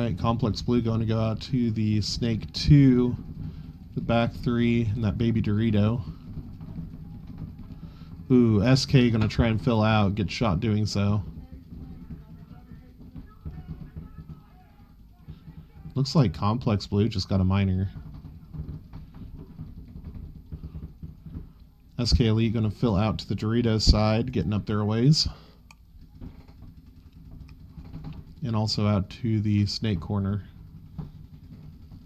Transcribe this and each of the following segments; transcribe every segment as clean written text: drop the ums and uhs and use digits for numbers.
right, Complex Blue going to go out to the Snake 2, the back 3, and that Baby Dorito. Ooh, SK going to try and fill out, get shot doing so. Looks like Complex Blue just got a minor. SK Elite going to fill out to the Dorito side, getting up there a ways. And also out to the Snake corner.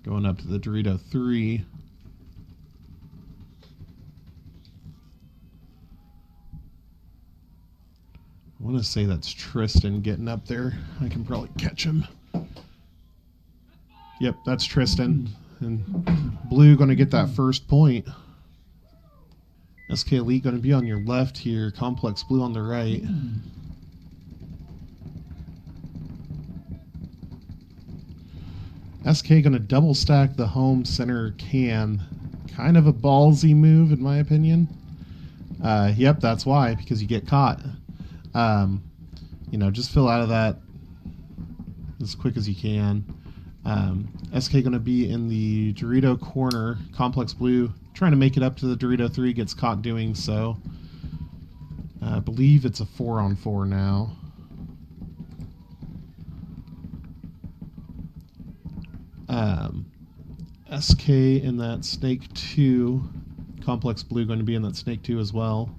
Going up to the Dorito 3. I want to say that's Tristan getting up there. I can probably catch him. Yep, that's Tristan. And Blue going to get that first point. SK Elite going to be on your left here. Complex Blue on the right. SK going to double stack the home center can. Kind of a ballsy move, in my opinion. Yep, that's why, because you get caught. You know, just fill out of that as quick as you can. SK going to be in the Dorito corner. Complex Blue trying to make it up to the Dorito 3, gets caught doing so. I believe it's a 4-on-4 now. SK in that Snake 2. Complex Blue going to be in that Snake 2 as well.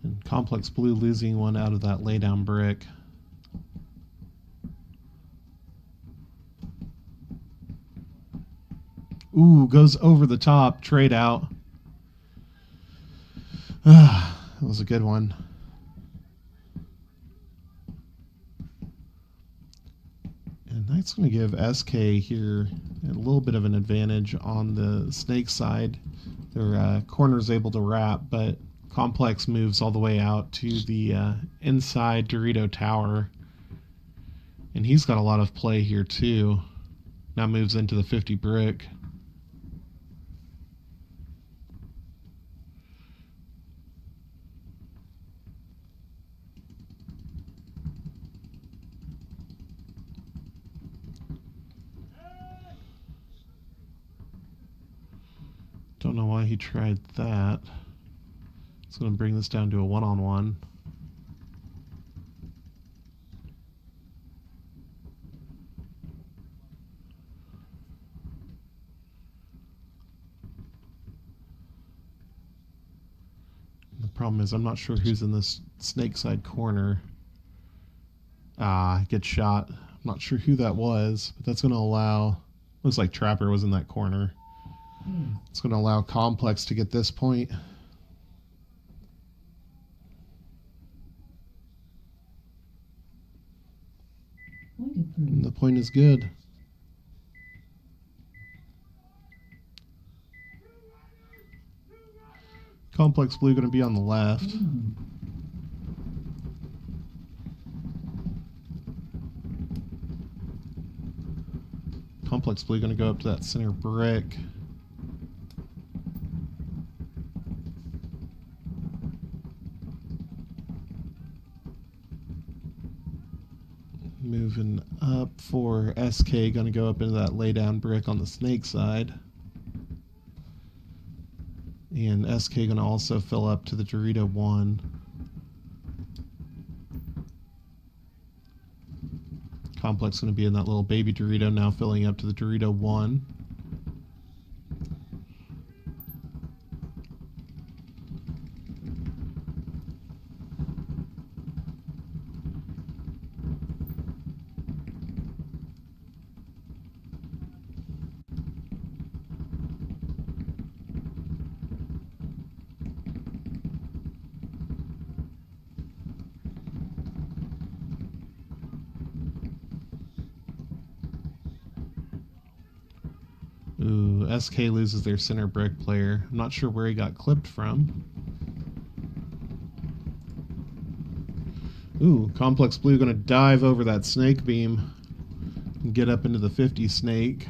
And Complex Blue losing one out of that laydown brick. Ooh, goes over the top, trade out. That was a good one. And that's going to give SK here a little bit of an advantage on the Snake side. Their corner's able to wrap, but Complex moves all the way out to the inside Dorito tower. And he's got a lot of play here too. Now moves into the 50 brick. Don't know why he tried that. It's going to bring this down to a 1-on-1. The problem is I'm not sure who's in this Snake side corner. Gets shot. I'm not sure who that was, but that's going to allow... Looks like Trapper was in that corner. It's going to allow Complex to get this point. And the point is good. Complex Blue going to be on the left. Complex Blue going to go up to that center brick. Moving up for SK, going to go up into that laydown brick on the Snake side. And SK going to also fill up to the Dorito 1. Complex going to be in that little baby Dorito, now filling up to the Dorito 1. Ooh, SK loses their center brick player. I'm not sure where he got clipped from. Ooh, ComplexW going to dive over that snake beam and get up into the 50 snake.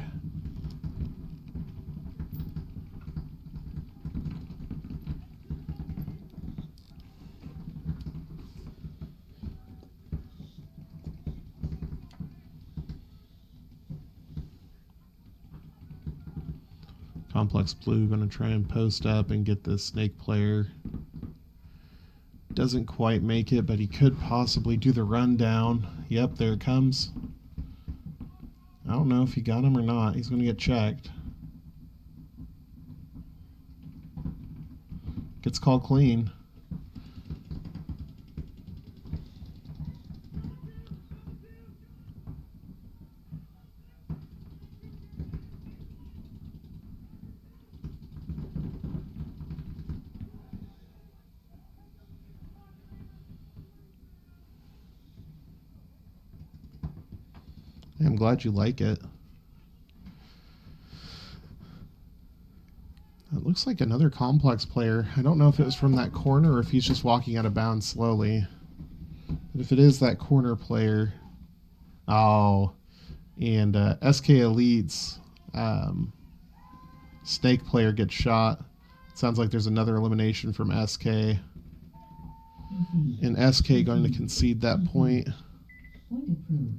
ComplexW going to try and post up and get this snake player. Doesn't quite make it, but he could possibly do the rundown. Yep, there it comes. I don't know if he got him or not. He's going to get checked. Gets called clean. I'm glad you like it. It looks like another complex player. I don't know if it was from that corner or if he's just walking out of bounds slowly. But if it is that corner player... Oh, and SK Elite's snake player gets shot. Sounds like there's another elimination from SK. And SK going to concede that point. Point approved.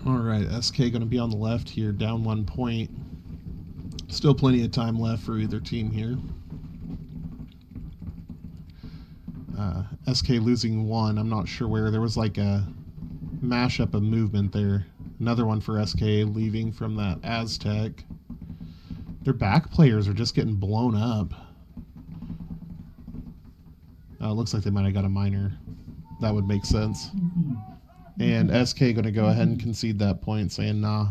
All right, SK going to be on the left here, down 1 point. Still plenty of time left for either team here. SK losing 1. I'm not sure where. There was like a mashup of movement there. Another one for SK leaving from that Aztec. Their back players are just getting blown up. It looks like they might have got a minor. That would make sense. And SK going to go ahead and concede that point, saying nah.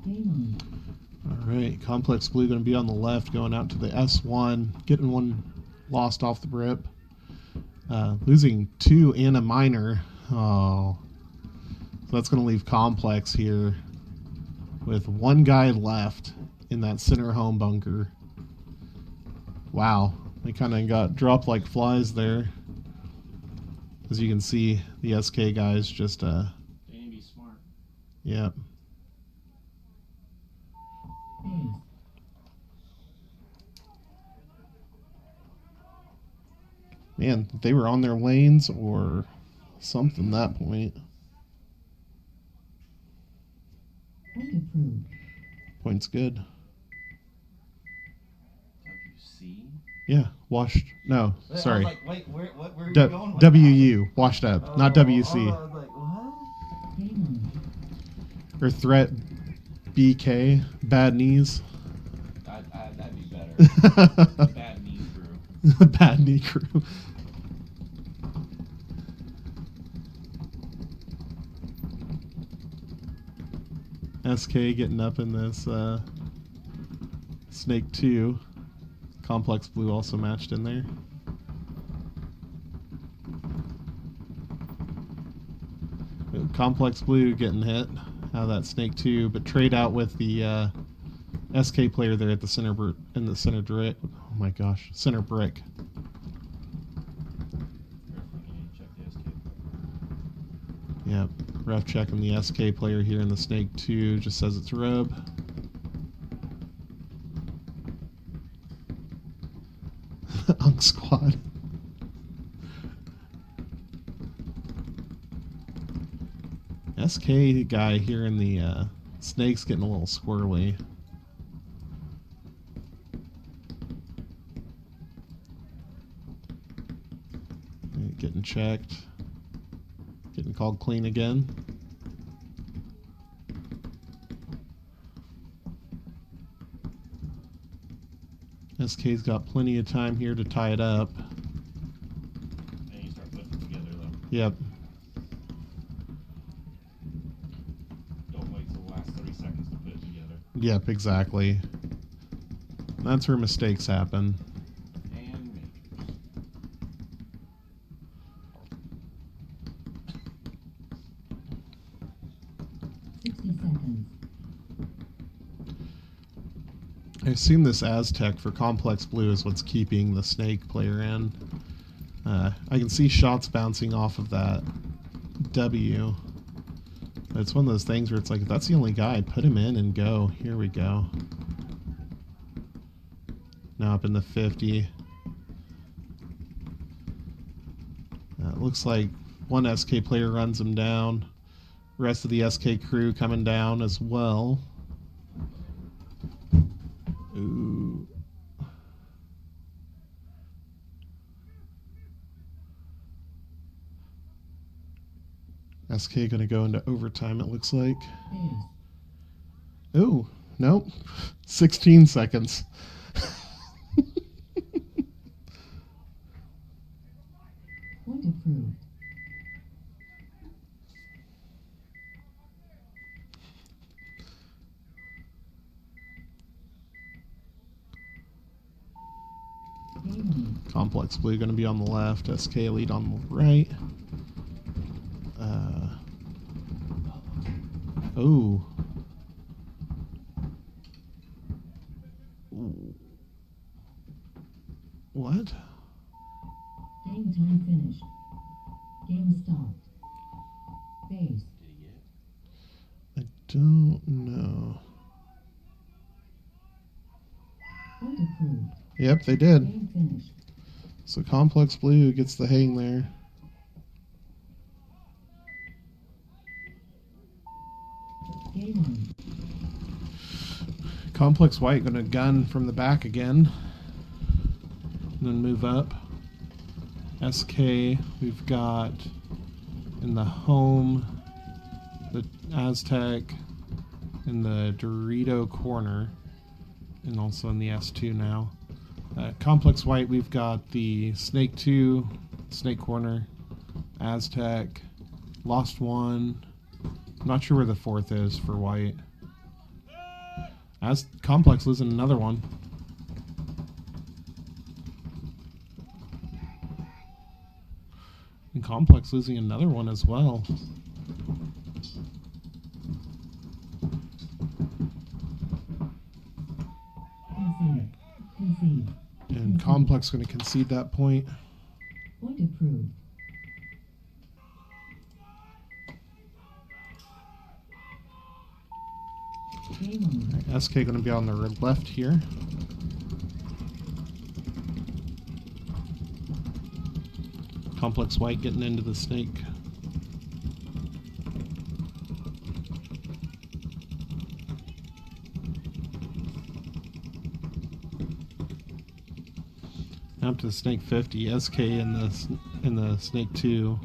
All right, ComplexW going to be on the left, going out to the S1, getting one lost off the rip. Losing 2 and a minor. Oh. So that's going to leave Complex here with 1 guy left in that center home bunker. Wow. They kind of got dropped like flies there. As you can see, the SK guys just... They need to be smart. Yep. Man, they were on their lanes or something at that point. Point's good. WC? Yeah, washed. No, sorry. I was like, wait, where are you going with WU, washed up, not WC. I was like, what? Or threat BK, bad knees. That'd be better. Bad knee crew. Bad knee crew. SK getting up in this Snake 2. ComplexW also matched in there. ComplexW getting hit out of that Snake 2, but trade out with the SK player there at the center in the center brick. Oh my gosh, center brick. Yep, ref checking the SK player here in the Snake 2, just says it's rub. Unk squad. SK guy here in the Snake's getting a little squirrely. Getting checked. Getting called clean again. SK's got plenty of time here to tie it up. And you start putting it together though. Yep. Don't wait till the last 30 seconds to put it together. Yep, exactly. That's where mistakes happen. And majors. 60 seconds. I assume this Aztec for ComplexBlu is what's keeping the snake player in. I can see shots bouncing off of that W. But it's one of those things where it's like, if that's the only guy, put him in and go. Here we go. Now up in the 50. It looks like one SK player runs him down. Rest of the SK crew coming down as well. Ooh. SK gonna go into overtime, it looks like. Base. Ooh, nope. 16 seconds. Point approved. Game on. ComplexBlu gonna be on the left, SK Elite on the right. Oh. What? Game time finished. Game stopped. Base. Did he get it? I don't know. Point approved. Yep, they did. Game finished. So ComplexBlu gets the hang there. Game on. Complex White gonna gun from the back again. And then move up. SK, we've got in the home, the Aztec, in the Dorito corner, and also in the S2 now. Complex White, we've got the Snake 2, Snake corner, Aztec, Lost One. Not sure where the fourth is for White. As Complex losing another one. And Complex losing another one as well. Concede. Concede. And Complex going to concede that point. Point approved. Game on. Right, SK going to be on the left here. Complex White getting into the snake. Up to the snake 50. SK in the snake 2.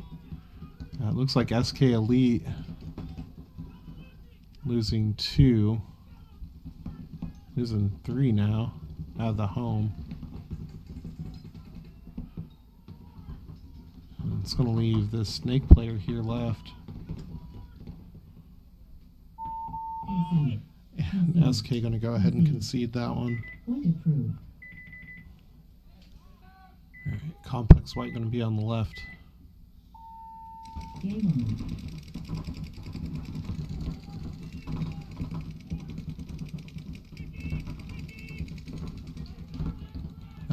It looks like SK Elite losing 2. Losing 3 now out of the home. And it's going to leave the snake player here left. Concede. And SK going to go ahead and concede that one. Point approved. All right, Complex White going to be on the left. Game on.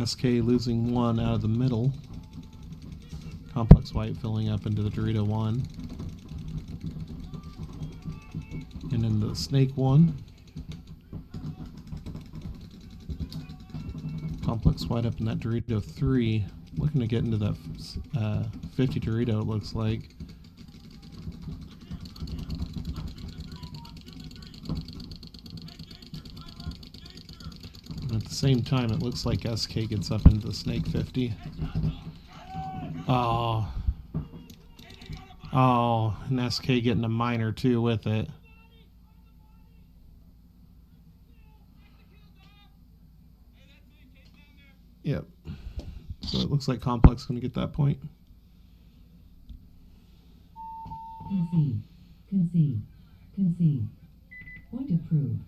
SK losing 1 out of the middle. Complex White filling up into the Dorito 1. And in the Snake 1. Complex White up in that Dorito 3. Looking to get into that 50 Dorito, it looks like. And at the same time, it looks like SK gets up into the Snake 50. Oh. Oh, and SK getting a minor too with it. Yep. So it looks like Complex is going to get that point. Concede. Concede. Concede. Point approved.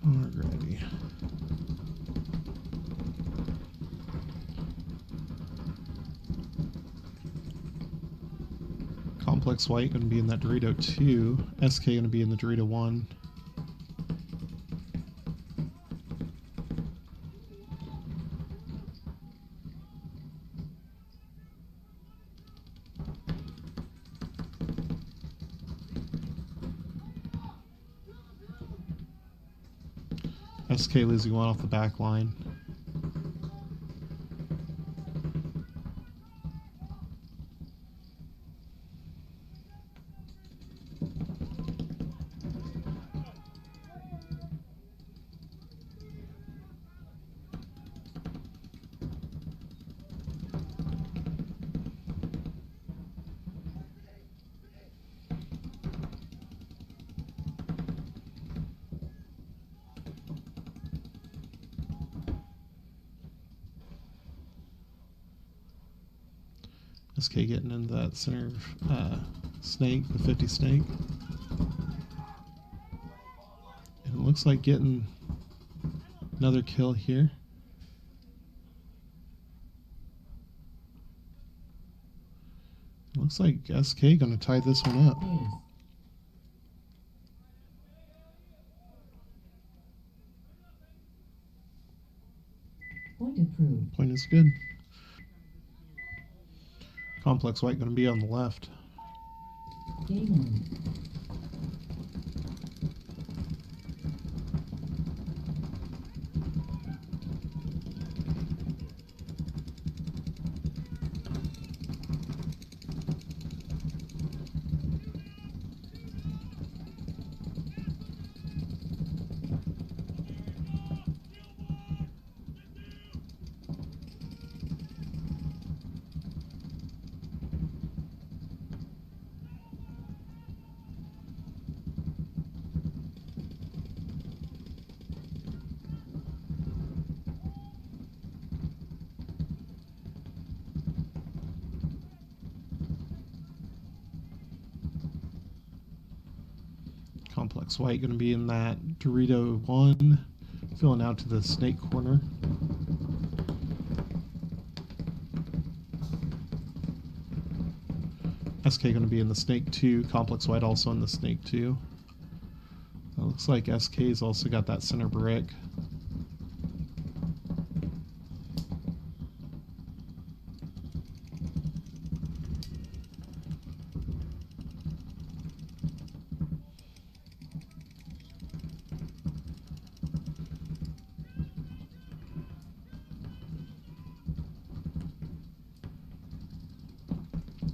Alrighty. Complex White going to be in that Dorito 2. SK going to be in the Dorito 1. SK losing one off the back line. SK getting into that center snake, the 50 snake. And it looks like getting another kill here. It looks like SK going to tie this one up. Players. Point approved. Point is good. Complex White going to be on the left. Game on. Complex White going to be in that Dorito 1, filling out to the snake corner. SK going to be in the snake 2, Complex White also in the snake 2. It looks like SK's also got that center brick.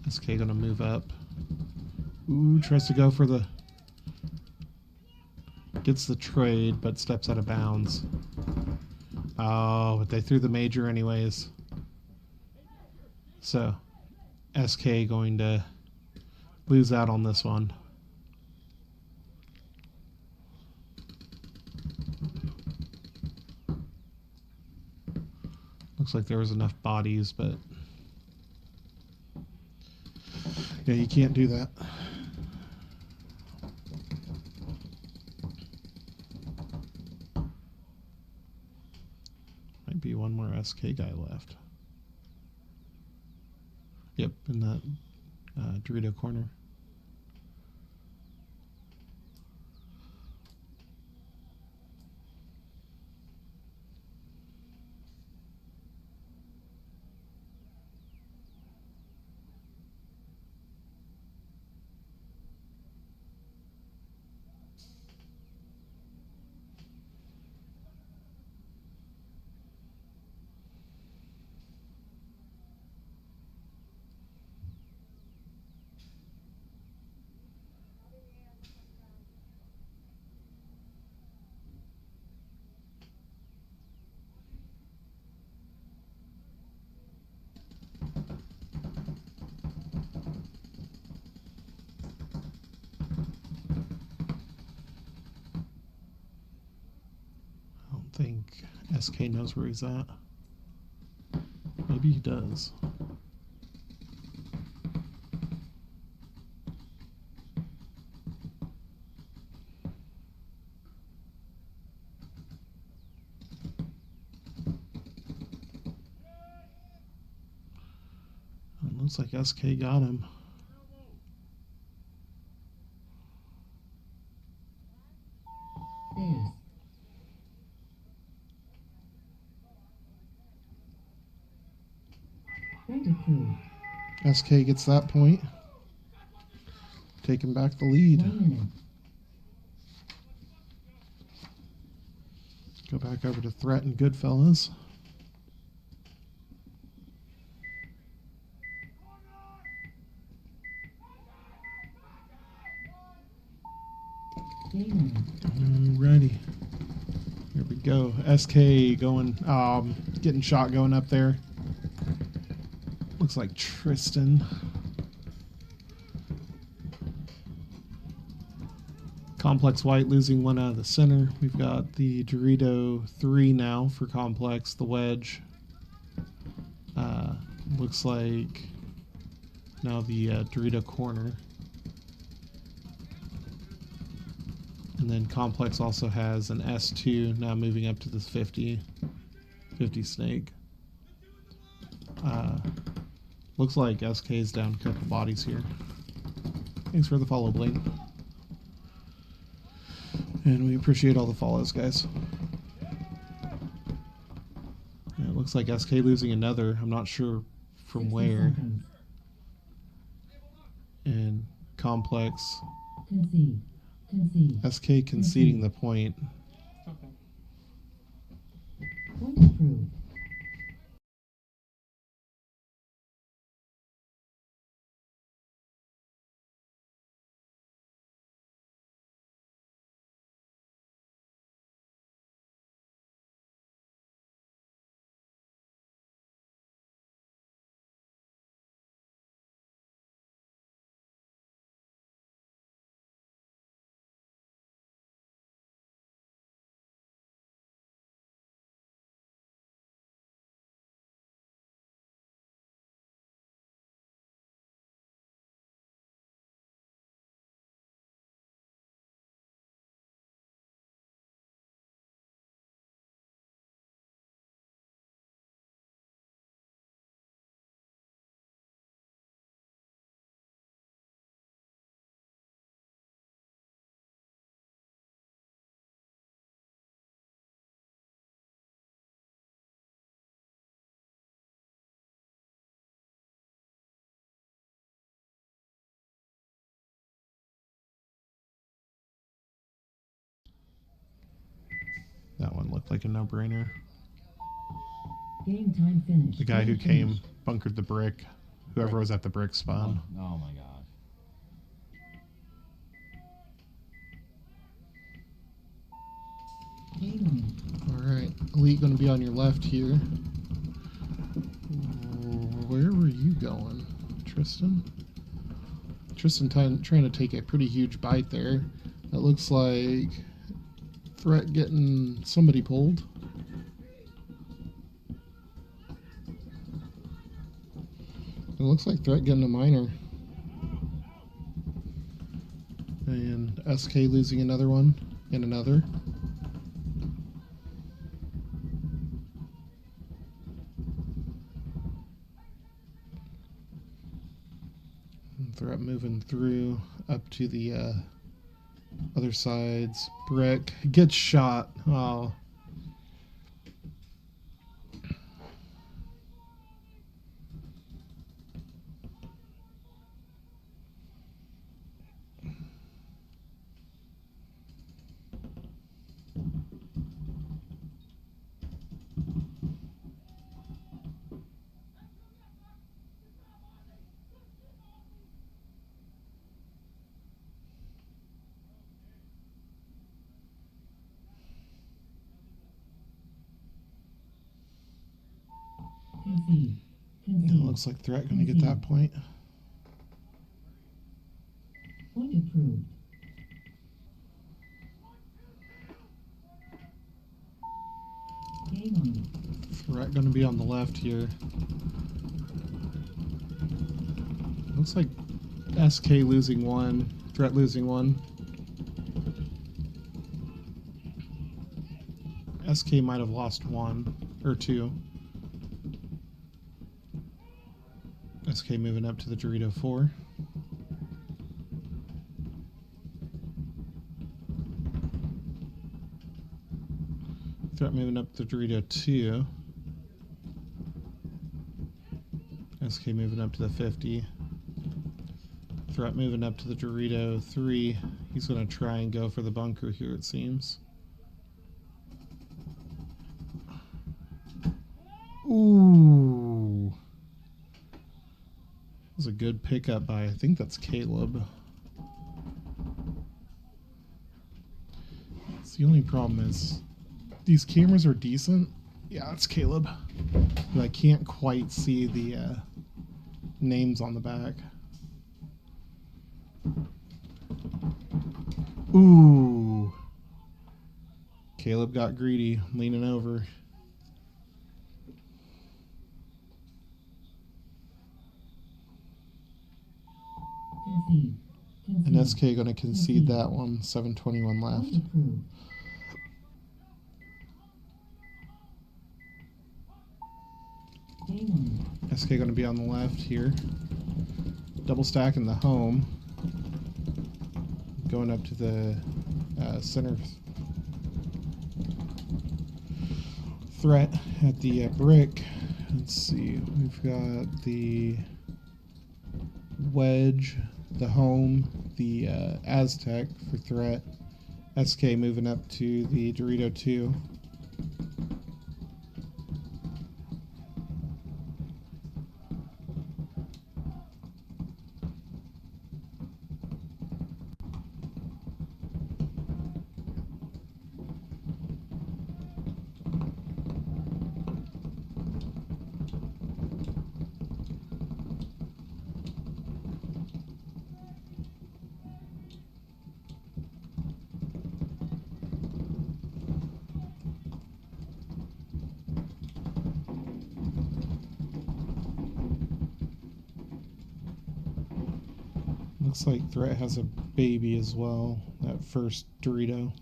SK gonna move up. Ooh, tries to go for the... Gets the trade, but steps out of bounds. Oh, but they threw the major anyways. So, SK going to lose out on this one. Looks like there was enough bodies, but... Yeah, you can't do that. Might be one more SK guy left. Yep, in that Dorito corner. think SK knows where he's at. Maybe he does. It looks like SK got him. Stairs. Point approved. SK gets that point. Taking back the lead. 1 minute. Go back over to Threat and Goodfellaz. Game on. Alrighty. Here we go. SK going, getting shot going up there. Looks like Tristan. Complex White losing one out of the center. We've got the Dorito 3 now for Complex, the wedge. Looks like now the Dorito corner. And then Complex also has an S2 now moving up to this 50 snake. Looks like SK is down a couple bodies here. Thanks for the follow, Blaine. And we appreciate all the follows, guys. Yeah, it looks like SK losing another. I'm not sure from 60 where. seconds. And Complex, Concede. Concede. SK conceding the point. Okay. Point approved. That one looked like a no-brainer. Game time finished. The guy who Game came, finished. bunkered the brick. Whoever was at the brick spawn. Oh my gosh. Game on. Alright, Elite going to be on your left here. Where were you going, Tristan? Tristan trying to take a pretty huge bite there. That looks like Threat getting somebody pulled. It looks like Threat getting a minor. And SK losing another one and another. And Threat moving through up to the other sides. Brick gets shot. Oh. Concede. It Concede. looks like Threat going to get that point. Point approved. A1. Threat going to be on the left here. Looks like SK losing one, Threat losing one. SK might have lost one or two. SK moving up to the Dorito 4. Threat moving up to Dorito 2. SK moving up to the 50. Threat moving up to the Dorito 3. He's going to try and go for the bunker here, it seems. Ooh. That was a good pickup by, I think that's Caleb. It's the only problem is these cameras are decent. Yeah, that's Caleb. But I can't quite see the names on the back. Ooh. Caleb got greedy, leaning over. Concede. And Concede. SK going to concede that one. 7:21 left. Point approved. A1. SK going to be on the left here. Double stack in the home. Going up to the center threat at the brick. Let's see. We've got the wedge, the home, the Aztec for threat. SK moving up to the Dorito 2. Looks like Threat has a baby as well, that first Dorito.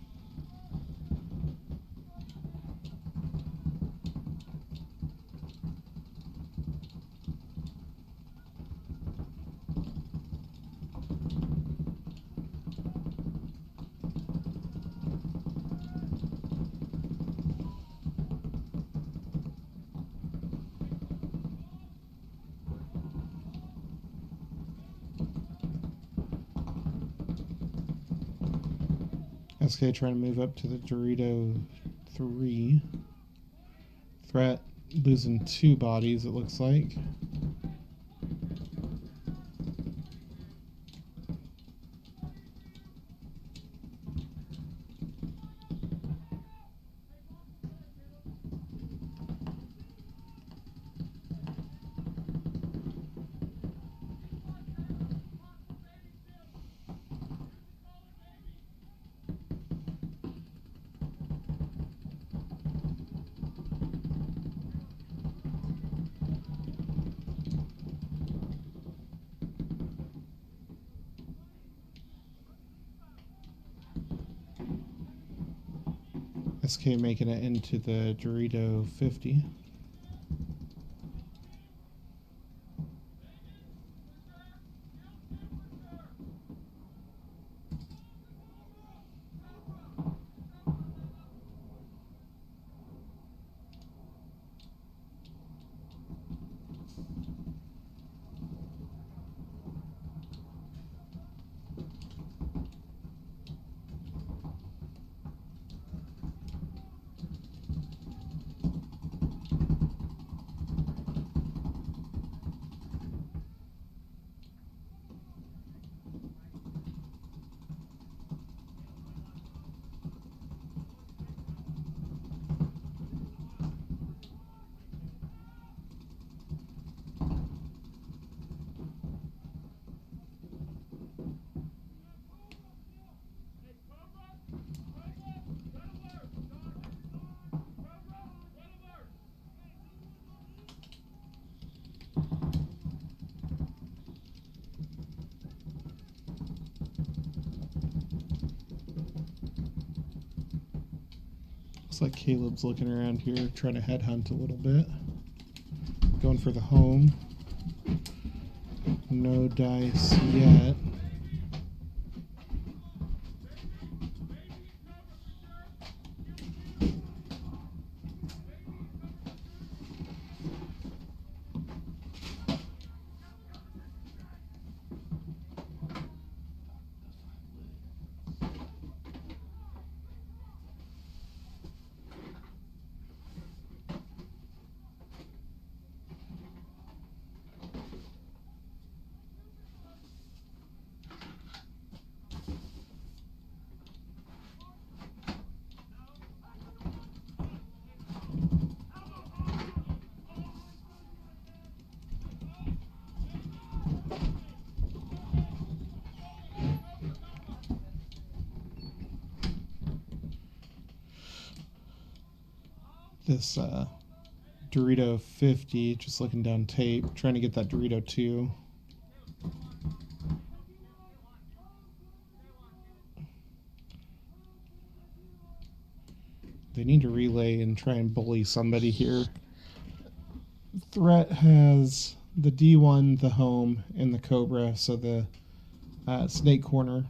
SK trying to move up to the Dorito 3. Threat losing 2 bodies, it looks like. SK making it into the Dorito 50. Looks like Caleb's looking around here, trying to headhunt a little bit. Going for the home. No dice yet. This Dorito 50, just looking down tape, trying to get that Dorito 2. They need to relay and try and bully somebody here. Threat has the D1, the home, and the Cobra, so the snake corner.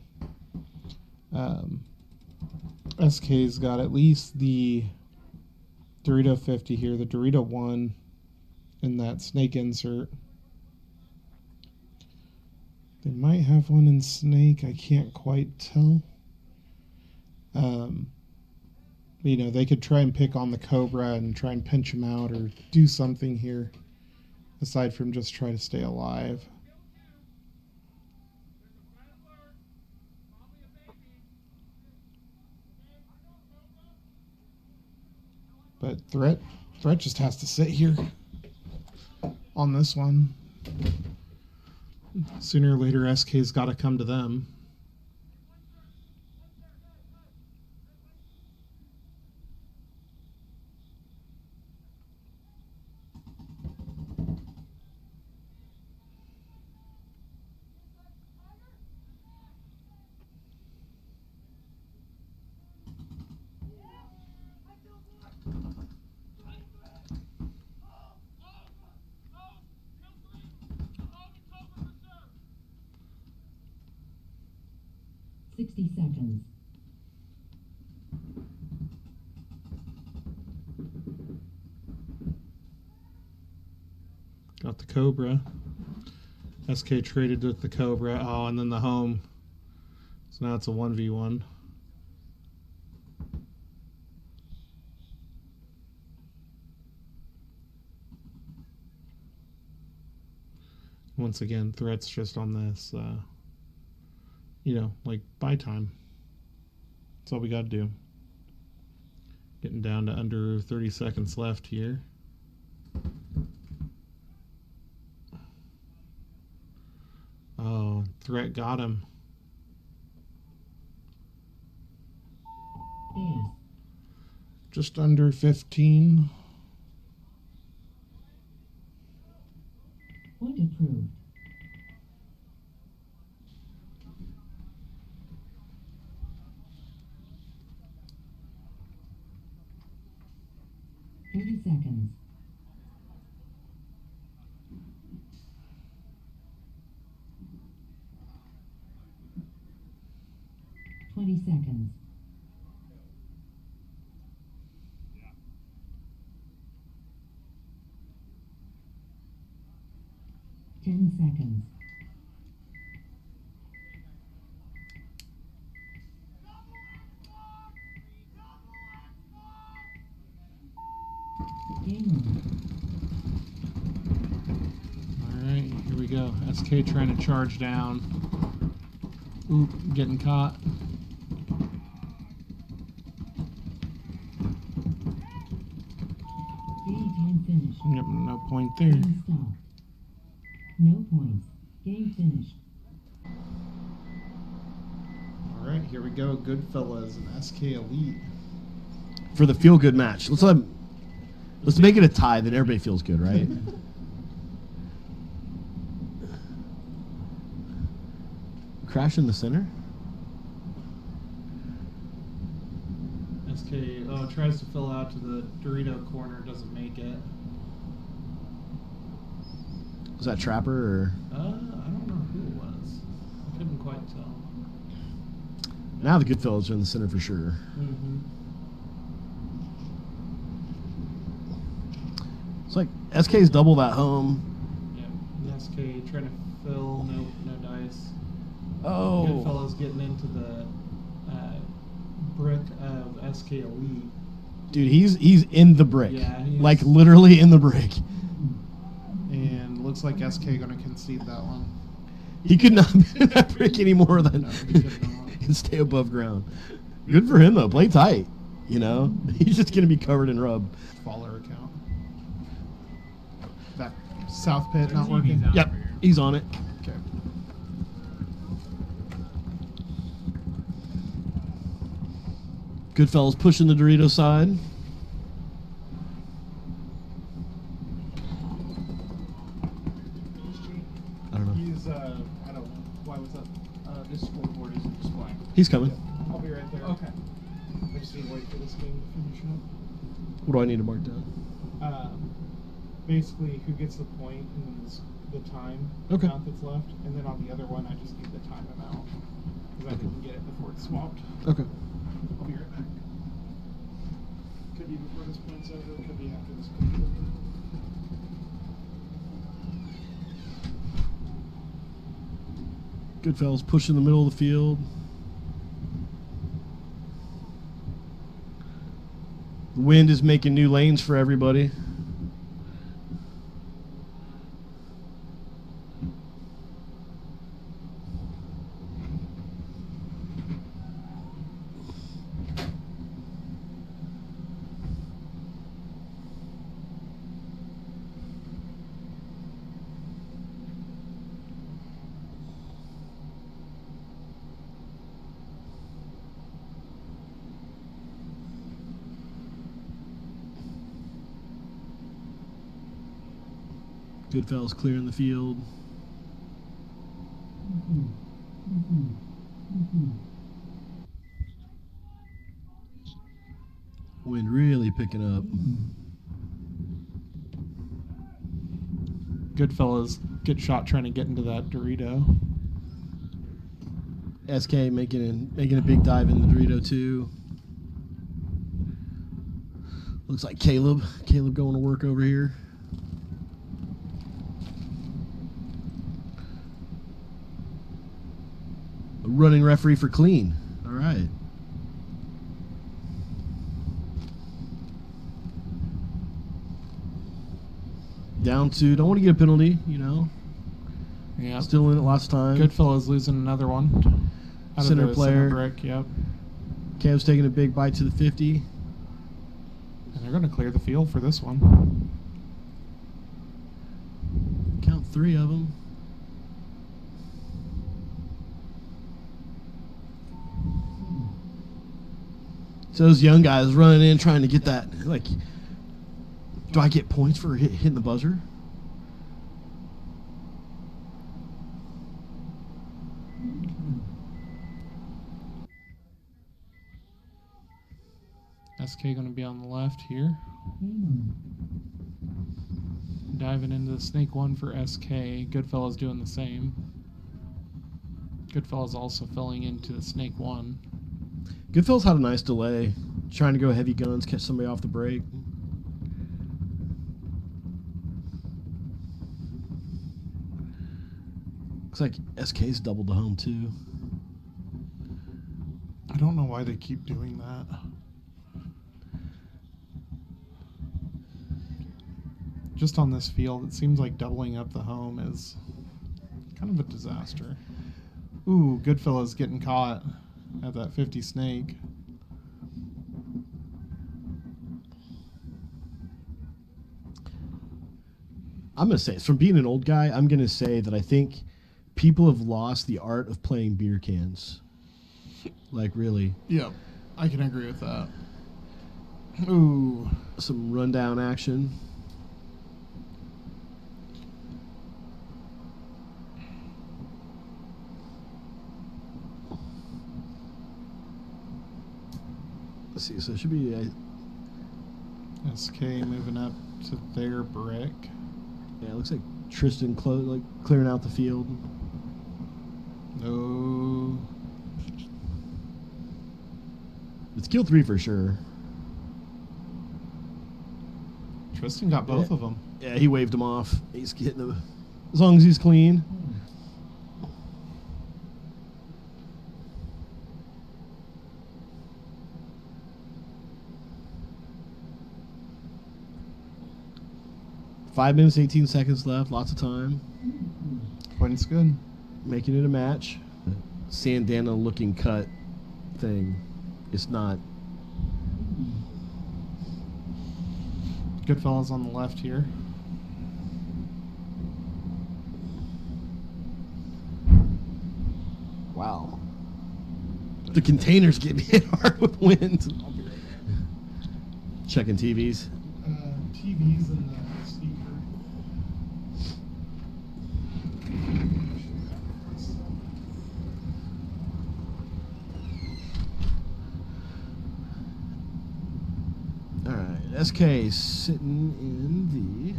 SK's got at least the Dorito 50 here, the Dorito 1, and that snake insert. They might have one in snake, I can't quite tell. You know, they could try and pick on the Cobra and try and pinch him out or do something here, aside from just try to stay alive. But Threat just has to sit here on this one. Sooner or later, SK's got to come to them. Seconds. Got the Cobra. SK traded with the Cobra. Oh, and then the home. So now it's a 1v1. Once again, Threat's just on this, you know, like buy time. That's all we got to do. Getting down to under 30 seconds left here. Oh, Threat got him. Just under 15. Point approved. Seconds. 20 seconds. 10 seconds. Alright, here we go. SK trying to charge down. Oop, getting caught. Game time finished. Yep, no point there. Game stop. No points. Game finished. Alright, here we go. Goodfellaz and SK Elite. For the feel-good match. Let's make it a tie, then everybody feels good, right? Crash in the center? SK SK tries to fill out to the Dorito corner, doesn't make it. Was that Trapper or? I don't know who it was. I couldn't quite tell. Now the Goodfellas are in the center for sure. Mm-hmm. It's like SK's double that home. Yeah, and SK trying to fill, no dice. Oh. Goodfellas getting into the brick of SK Elite. Dude, he's in the brick. Yeah, he is. Like literally in the brick. And looks like SK going to concede that one. He could not be in that brick anymore than No, he could not. and stay above ground. Good for him though. Play tight. You know, he's just gonna be covered in rub. Faller account. That south pit not working. Yep, he's on it. Okay. Goodfellas pushing the Dorito side. I don't know. He's, I don't know. Why was that? This scoreboard isn't displaying. He's coming. I'll be right there. Okay. I just need to wait for this game to finish up. What do I need to mark down? Basically, who gets the point and then the time Okay. amount that's left, and then on the other one, I just need the time amount because I didn't get it before it's swapped. Okay. I'll be right back. Could be before this point's over. Could be after this point's over. Goodfellas pushing the middle of the field. The wind is making new lanes for everybody. Goodfellas clearing the field. Wind really picking up. Goodfellas get shot trying to get into that Dorito. SK making a big dive in the Dorito too. Looks like Caleb going to work over here. A running referee for clean. All right. Down to, don't want to get a penalty, you know. Yeah. Still in it last time. Goodfellas losing another one. Out Center of the player. Center brick, yep. Caleb's taking a big bite to the 50. And they're going to clear the field for this one. Count 3 of them. So those young guys running in trying to get that, like, do I get points for hitting the buzzer? SK going to be on the left here. Diving into the snake one for SK. Goodfellas doing the same. Goodfellas also filling into the snake one. Goodfellas had a nice delay, trying to go heavy guns, catch somebody off the break. Looks like SK's doubled the home too. I don't know why they keep doing that. Just on this field, it seems like doubling up the home is kind of a disaster. Ooh, Goodfellas getting caught at that 50 snake. I'm going to say, from being an old guy, I'm going to say that I think people have lost the art of playing beer cans. Like, really. Yep, I can agree with that. Ooh. Some rundown action. see. So it should be. SK moving up to their brick. Yeah, it looks like Tristan clearing out the field. No. It's kill 3 for sure. Tristan got both Yeah. of them. Yeah, he waved him off. He's getting them. As long as he's clean. Five minutes, 18 seconds left. Lots of time. Point's good. Making it a match. Sandana looking cut thing. It's not. Goodfellaz on the left here. Wow. The containers get hit hard with wind. Checking TVs. TVs and the speaker. All right, SK sitting in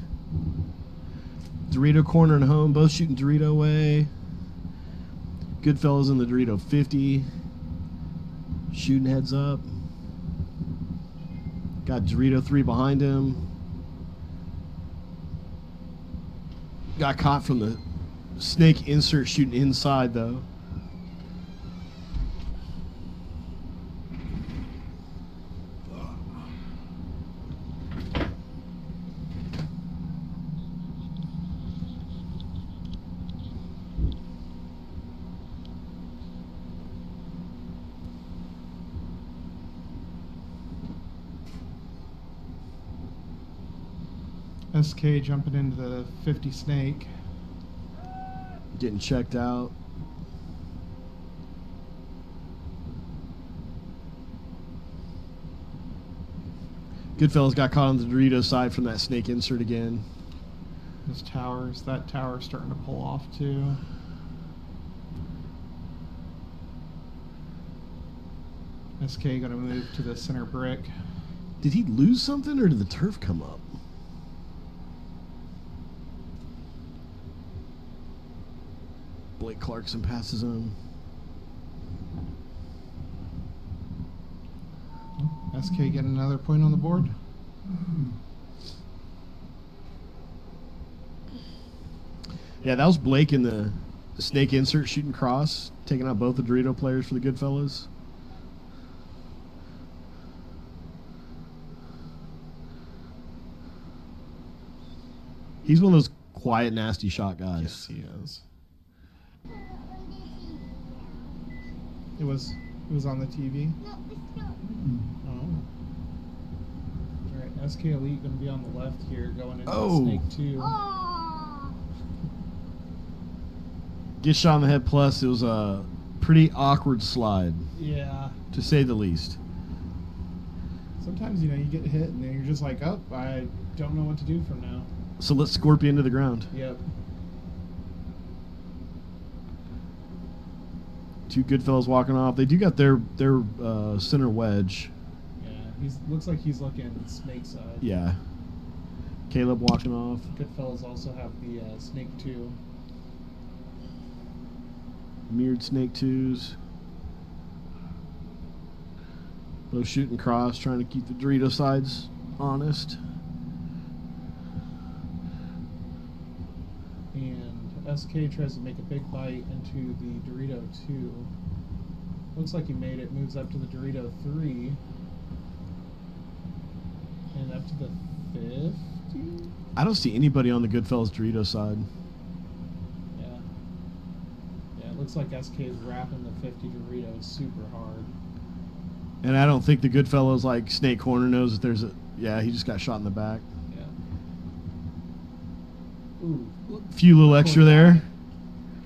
the Dorito corner and home, both shooting Dorito away. Goodfellaz in the Dorito 50, shooting heads up. Got Dorito 3 behind him. Got caught from the snake insert shooting inside though. SK jumping into the 50 snake. Getting checked out. Goodfellaz got caught on the Dorito side from that snake insert again. Those towers, that tower's starting to pull off too. SK gonna move to the center brick. Did he lose something or did the turf come up? Blake Clarkson passes him. SK getting another point on the board. Yeah, that was Blake in the snake insert shooting cross, taking out both the Dorito players for the Goodfellas. He's one of those quiet, nasty shot guys. Yes, he is. It was on the TV. Oh. All right, SK Elite gonna be on the left here, going into Oh. Snake 2. Get shot in the head plus. It was a pretty awkward slide, Yeah. to say the least. Sometimes you get hit and then you're just like, oh, I don't know what to do from now. So let's Scorpion to the ground. Yep. Two Goodfellas walking off. They do got their center wedge. Yeah. Looks like he's looking Snake side. Yeah. Caleb walking off. Goodfellas also have the Snake 2. Mirrored Snake 2s. Both shooting cross, trying to keep the Dorito sides honest. And SK tries to make a big bite into the Dorito 2. Looks like he made it. Moves up to the Dorito 3. And up to the 50? I don't see anybody on the Goodfellas Dorito side. Yeah. Yeah, it looks like SK is wrapping the 50 Doritos super hard. And I don't think the Goodfellas like Snake Corner knows that there's a... Yeah, he just got shot in the back. Yeah. Ooh. A few little extra there.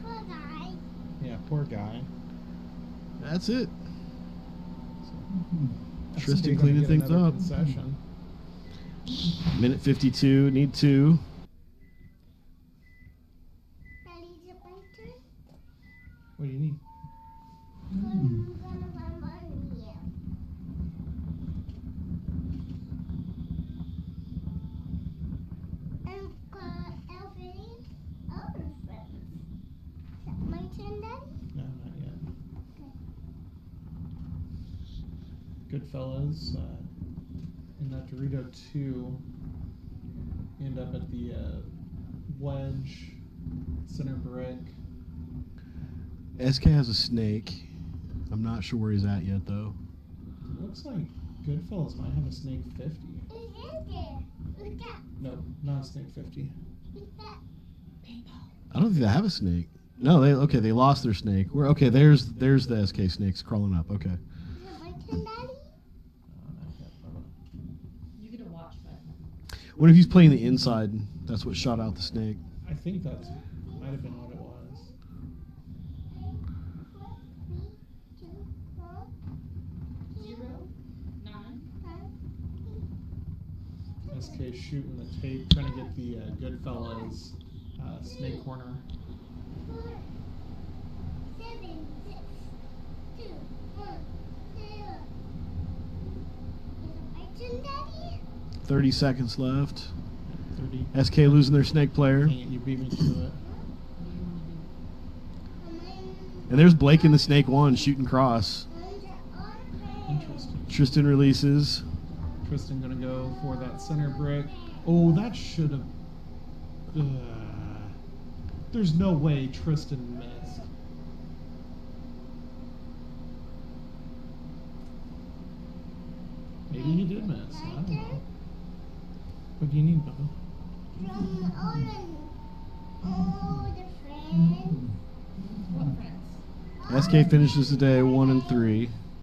Poor guy. Yeah, poor guy. That's it. SK Tristan gonna cleaning get things another up. Concession. Minute 52, need 2. Daddy, is it my turn? What do you need? I'm gonna run on you. My turn, Daddy? No, not yet. Goodfellaz in that Dorito 2 end up at the wedge, center brick. SK has a snake. I'm not sure where he's at yet, though. Looks like Goodfellaz might have a snake 50. It's in there. Look at No, not a snake 50. that. I don't think they have a snake. No, they lost their snake. There's the SK snakes crawling up. Okay. Is it my turn, Daddy? Not yet, Bubba. You get a watch button. What if he's playing the inside? That's what shot out the snake. I think that might have been what it was. 3, 2, 1, 0, 9. 5. SK shooting the tape, trying to get the Goodfellaz snake corner. 4, 7, 6, 2, 1, 0. Is it my turn, Daddy? 30 seconds left. 30. SK losing their snake player. Dang it, you beat me to it. What do you want to do? And there's Blake in the snake one shooting cross. Interesting. Tristan releases. Tristan gonna go for that center brick. Oh, that should have. There's no way Tristan missed. Maybe he did miss. I don't know. What do you need, Bubba? From all the friends. What friends? SK finishes the day 1 and 3.